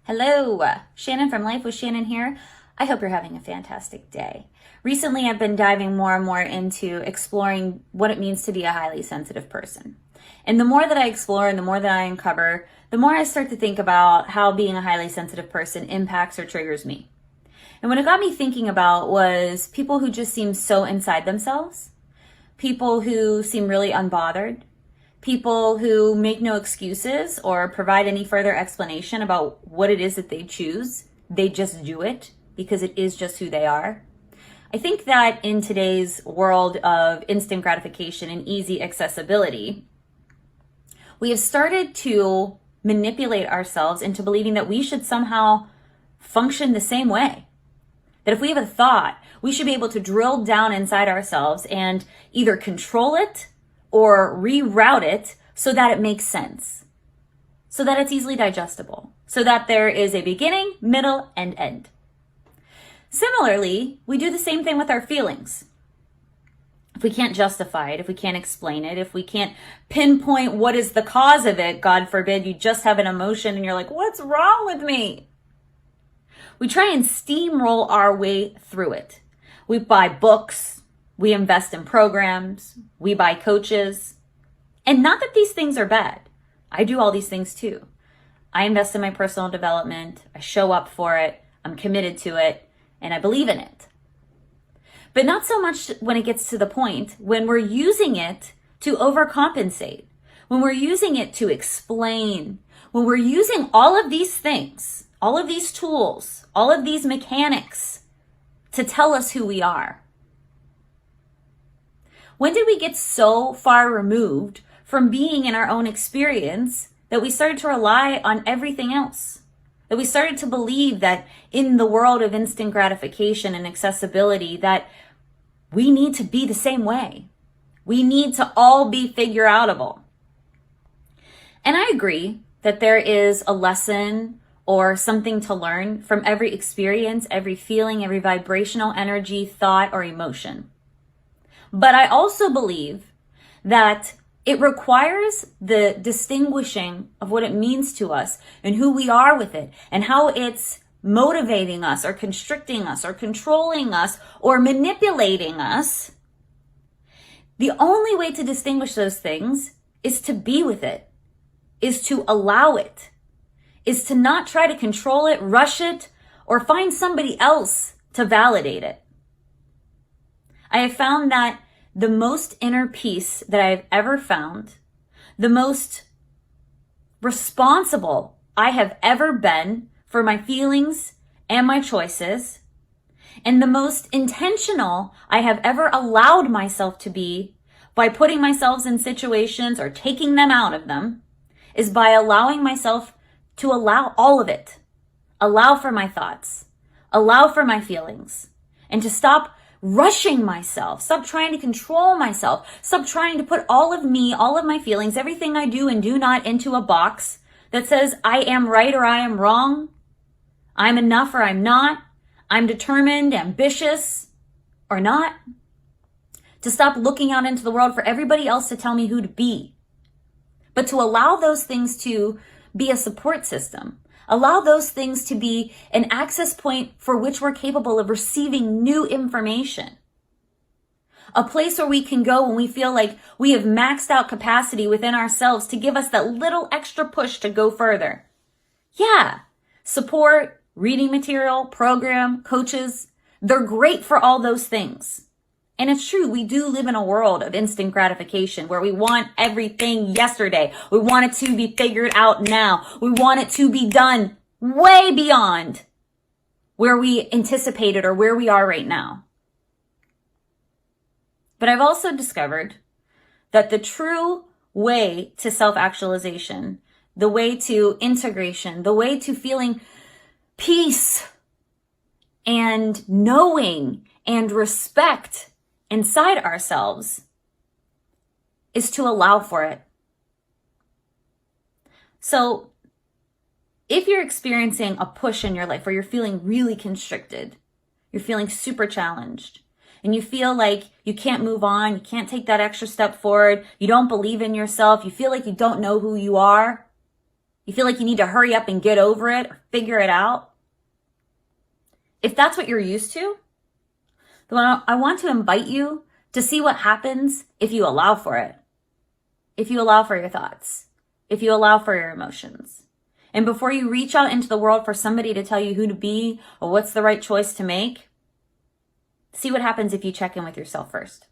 Hello, Shannon from Life with Shannon here. I hope you're having a fantastic day. Recently, I've been diving more and more into exploring what it means to be a highly sensitive person. And the more that I explore and the more that I uncover, the more I start to think about how being a highly sensitive person impacts or triggers me. And what it got me thinking about was people who just seem so inside themselves, people who seem really unbothered, people who make no excuses or provide any further explanation about what it is that they choose. They just do it because it is just who they are. I think that in today's world of instant gratification and easy accessibility, we have started to manipulate ourselves into believing that we should somehow function the same way. That if we have a thought, we should be able to drill down inside ourselves and either control it or reroute it so that it makes sense, so that it's easily digestible, so that there is a beginning, middle, and end. Similarly, we do the same thing with our feelings. If we can't justify it, if we can't explain it, if we can't pinpoint what is the cause of it, God forbid, you just have an emotion and you're like, what's wrong with me? We try and steamroll our way through it. We buy books, we invest in programs, we buy coaches. And not that these things are bad. I do all these things too. I invest in my personal development, I show up for it, I'm committed to it, and I believe in it. But not so much when it gets to the point when we're using it to overcompensate, when we're using it to explain, when we're using all of these things, all of these tools, all of these mechanics to tell us who we are. When did we get so far removed from being in our own experience that we started to rely on everything else? That we started to believe that in the world of instant gratification and accessibility that we need to be the same way. We need to all be figure-outable. And I agree that there is a lesson or something to learn from every experience, every feeling, every vibrational energy, thought, or emotion. But I also believe that it requires the distinguishing of what it means to us and who we are with it and how it's motivating us or constricting us or controlling us or manipulating us. The only way to distinguish those things is to be with it, is to allow it, is to not try to control it, rush it, or find somebody else to validate it. I have found that the most inner peace that I've ever found, the most responsible I have ever been for my feelings and my choices, and the most intentional I have ever allowed myself to be by putting myself in situations or taking them out of them, is by allowing myself to allow all of it, allow for my thoughts, allow for my feelings, and to stop rushing myself, stop trying to control myself, stop trying to put all of me, all of my feelings, everything I do and do not into a box that says I am right or I am wrong, I'm enough or I'm not, I'm determined, ambitious or not. To stop looking out into the world for everybody else to tell me who to be, but to allow those things to be a support system. Allow those things to be an access point for which we're capable of receiving new information. A place where we can go when we feel like we have maxed out capacity within ourselves to give us that little extra push to go further. Yeah, support, reading material, program, coaches, they're great for all those things. And it's true, we do live in a world of instant gratification where we want everything yesterday. We want it to be figured out now. We want it to be done way beyond where we anticipated or where we are right now. But I've also discovered that the true way to self-actualization, the way to integration, the way to feeling peace and knowing and respect inside ourselves is to allow for it. So if you're experiencing a push in your life where you're feeling really constricted, you're feeling super challenged, and you feel like you can't move on, you can't take that extra step forward, you don't believe in yourself, you feel like you don't know who you are, You feel like you need to hurry up and get over it or figure it out. If that's what you're used to, then I want to invite you to see what happens if you allow for it. If you allow for your thoughts. If you allow for your emotions. And before you reach out into the world for somebody to tell you who to be or what's the right choice to make, see what happens if you check in with yourself first.